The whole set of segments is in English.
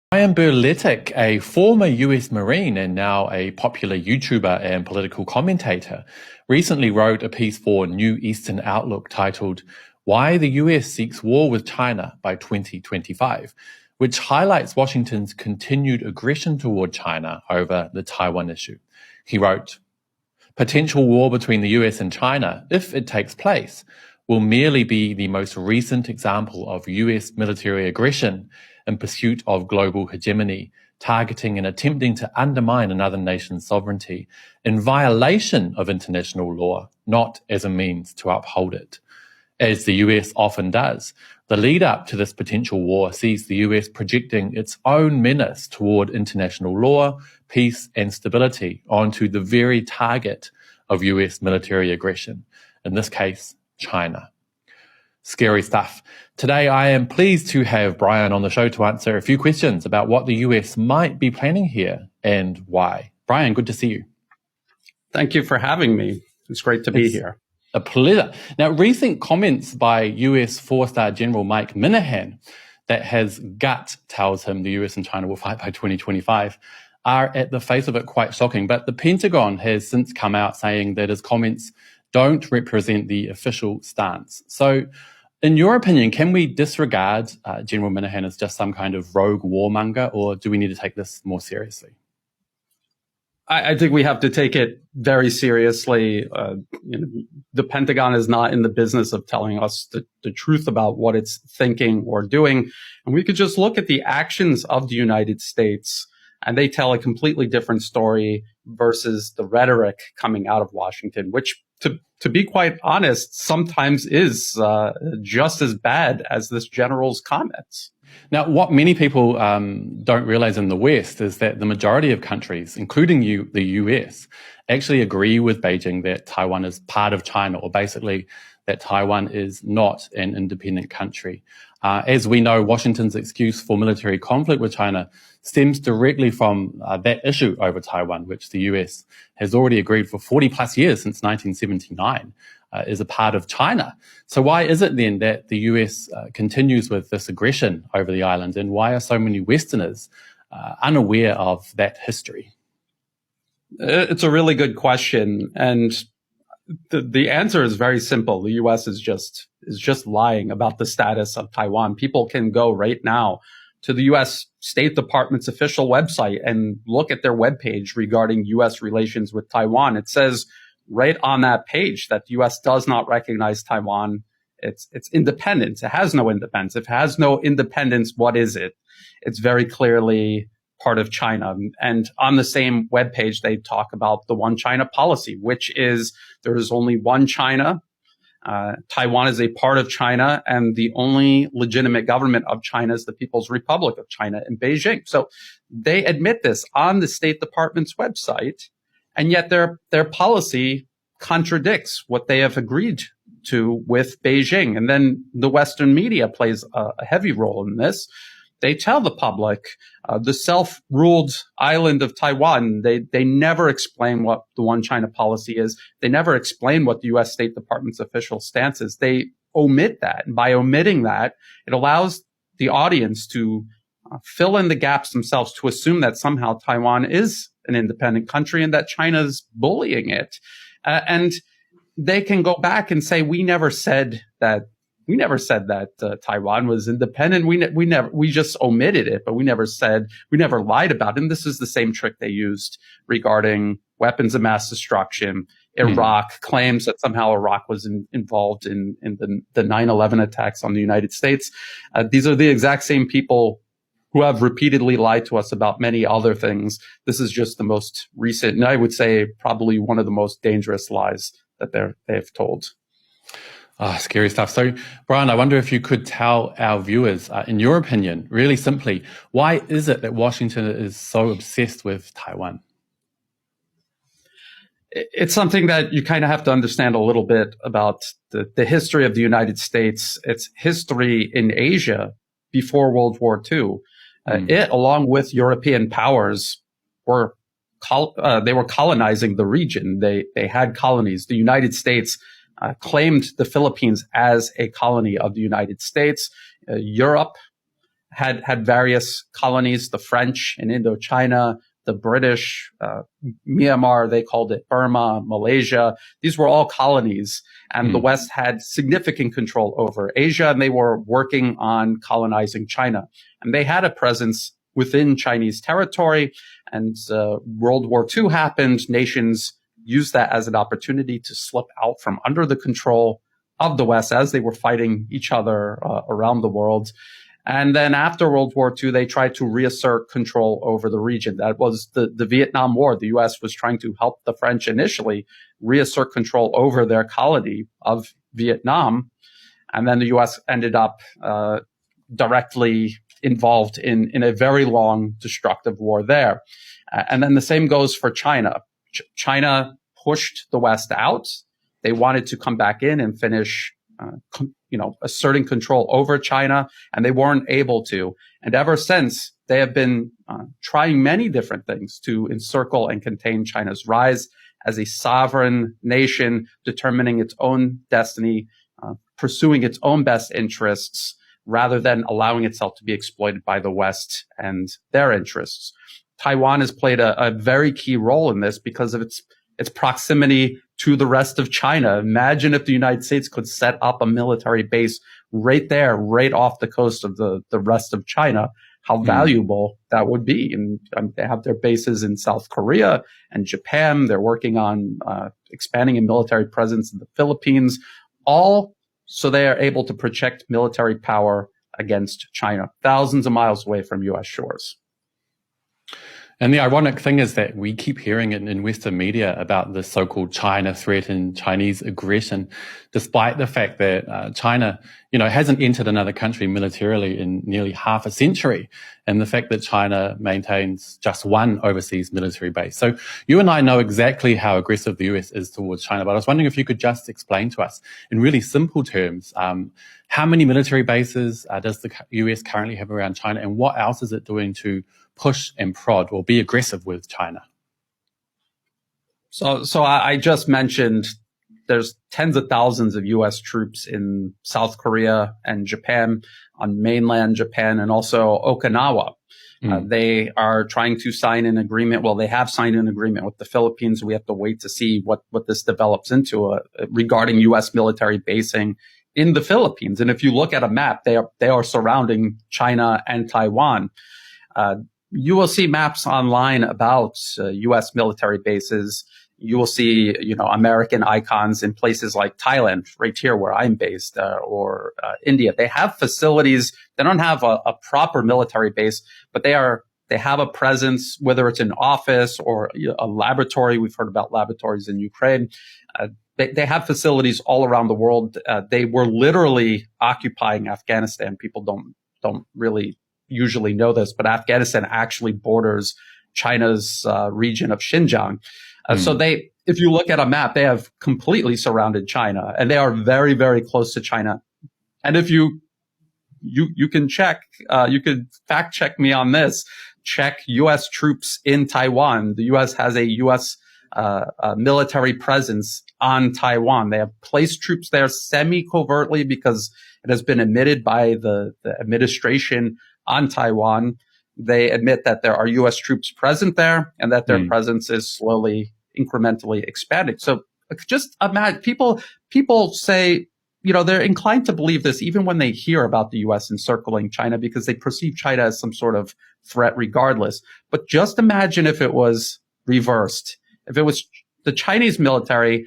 Brian Berletic, a former US Marine and now a popular YouTuber and political commentator, recently wrote a piece for New Eastern Outlook titled Why the US Seeks War with China by 2025, which highlights Washington's continued aggression toward China over the Taiwan issue. He wrote, "Potential war between the US and China, if it takes place, will merely be the most recent example of US military aggression in pursuit of global hegemony, targeting and attempting to undermine another nation's sovereignty in violation of international law, not as a means to uphold it." As the US often does, the lead up to this potential war sees the US projecting its own menace toward international law, peace, and stability onto the very target of US military aggression, in this case, China. Scary stuff. Today, I am pleased to have Brian on the show to answer a few questions about what the US might be planning here and why. Brian, good to see you. Thank you for having me. It's great to be here. A pleasure. Now, recent comments by US four-star General Mike Minihan that his gut tells him the US and China will fight by 2025 are, at the face of it, quite shocking. But the Pentagon has since come out saying that his comments don't represent the official stance. So, in your opinion, can we disregard General Minihan as just some kind of rogue warmonger, or do we need to take this more seriously? I think we have to take it very seriously. The Pentagon is not in the business of telling us the truth about what it's thinking or doing. And we could just look at the actions of the United States, and they tell a completely different story versus the rhetoric coming out of Washington, which, to be quite honest, sometimes is just as bad as this general's comments. Now, what many people don't realize in the West is that the majority of countries, including the US, actually agree with Beijing that Taiwan is part of China, or basically that Taiwan is not an independent country. As we know, Washington's excuse for military conflict with China stems directly from that issue over Taiwan, which the US has already agreed for 40 plus years, since 1979, is a part of China. So why is it then that the US continues with this aggression over the island, and why are so many Westerners unaware of that history? It's a really good question. And the answer is very simple. The U.S. is just lying about the status of Taiwan. People can go right now to the U.S. State Department's official website and look at their webpage regarding U.S. relations with Taiwan. It says right on that page that the U.S. does not recognize Taiwan. It's independence. It has no independence. If it has no independence, what is it? It's very clearly part of China. And on the same webpage, they talk about the one China policy, which is there is only one China. Taiwan is a part of China, and the only legitimate government of China is the People's Republic of China in Beijing. So they admit this on the State Department's website, and yet their policy contradicts what they have agreed to with Beijing. And then the Western media plays a heavy role in this. They tell the public the self-ruled island of Taiwan. They never explain what the one China policy is. They never explain what the U.S. State Department's official stance is. They omit that. And by omitting that, it allows the audience to fill in the gaps themselves, to assume that somehow Taiwan is an independent country and that China's bullying it. And they can go back and say, we never said that Taiwan was independent. We just omitted it, but we never lied about it. And this is the same trick they used regarding weapons of mass destruction. Iraq claims that somehow Iraq was involved in the 9/11 attacks on the United States. These are the exact same people who have repeatedly lied to us about many other things. This is just the most recent, and I would say probably one of the most dangerous lies that they've told. Scary stuff. So, Brian, I wonder if you could tell our viewers, in your opinion, really simply, why is it that Washington is so obsessed with Taiwan? It's something that you kind of have to understand a little bit about the history of the United States, its history in Asia before World War II. It, along with European powers, they were colonizing the region. They had colonies. The United States claimed the Philippines as a colony of the United States. Europe had various colonies, the French in Indochina, the British, Myanmar, they called it Burma, Malaysia. These were all colonies, and the West had significant control over Asia, and they were working on colonizing China. And they had a presence within Chinese territory, and World War II happened. Nations used that as an opportunity to slip out from under the control of the West as they were fighting each other around the world. And then after World War II, they tried to reassert control over the region. That was the Vietnam War. The U.S. was trying to help the French initially reassert control over their colony of Vietnam. And then the U.S. ended up directly involved in a very long, destructive war there. And then the same goes for China. China pushed the West out. They wanted to come back in and finish asserting control over China, and they weren't able to. And ever since, they have been trying many different things to encircle and contain China's rise as a sovereign nation, determining its own destiny, pursuing its own best interests, rather than allowing itself to be exploited by the West and their interests. Taiwan has played a very key role in this because of its proximity to the rest of China. Imagine if the United States could set up a military base right there, right off the coast of the rest of China, how valuable that would be. And they have their bases in South Korea and Japan. They're working on expanding a military presence in the Philippines, all so they are able to project military power against China, thousands of miles away from U.S. shores. And the ironic thing is that we keep hearing it in Western media about the so-called China threat and Chinese aggression, despite the fact that China, hasn't entered another country militarily in nearly half a century, and the fact that China maintains just one overseas military base. So you and I know exactly how aggressive the US is towards China, but I was wondering if you could just explain to us in really simple terms, how many military bases does the US currently have around China, and what else is it doing to push and prod or be aggressive with China? So I just mentioned there's tens of thousands of U.S. troops in South Korea and Japan, on mainland Japan, and also Okinawa. They are trying to sign an agreement. Well, they have signed an agreement with the Philippines. We have to wait to see what this develops into regarding U.S. military basing in the Philippines. And if you look at a map, they are surrounding China and Taiwan. You will see maps online about U.S. military bases. You will see, American icons in places like Thailand, right here where I'm based, or India. They have facilities. They don't have a proper military base, but they have a presence, whether it's an office or a laboratory. We've heard about laboratories in Ukraine. They have facilities all around the world. They were literally occupying Afghanistan. People don't really usually know this, but Afghanistan actually borders China's region of Xinjiang. So if you look at a map, they have completely surrounded China, and they are very, very close to China. And if you can check, you could fact check me on this, check U.S. troops in Taiwan. The U.S. has a U.S. Military presence on Taiwan. They have placed troops there semi-covertly because it has been admitted by the administration on Taiwan. They admit that there are U.S. troops present there and that their presence is slowly, incrementally expanding. So just imagine, people say, they're inclined to believe this even when they hear about the U.S. encircling China because they perceive China as some sort of threat regardless. But just imagine if it was reversed. If it was the Chinese military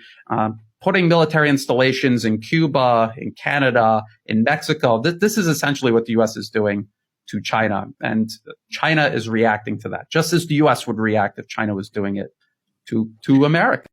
putting military installations in Cuba, in Canada, in Mexico. This is essentially what the U.S. is doing to China. And China is reacting to that, just as the U.S. would react if China was doing it to America.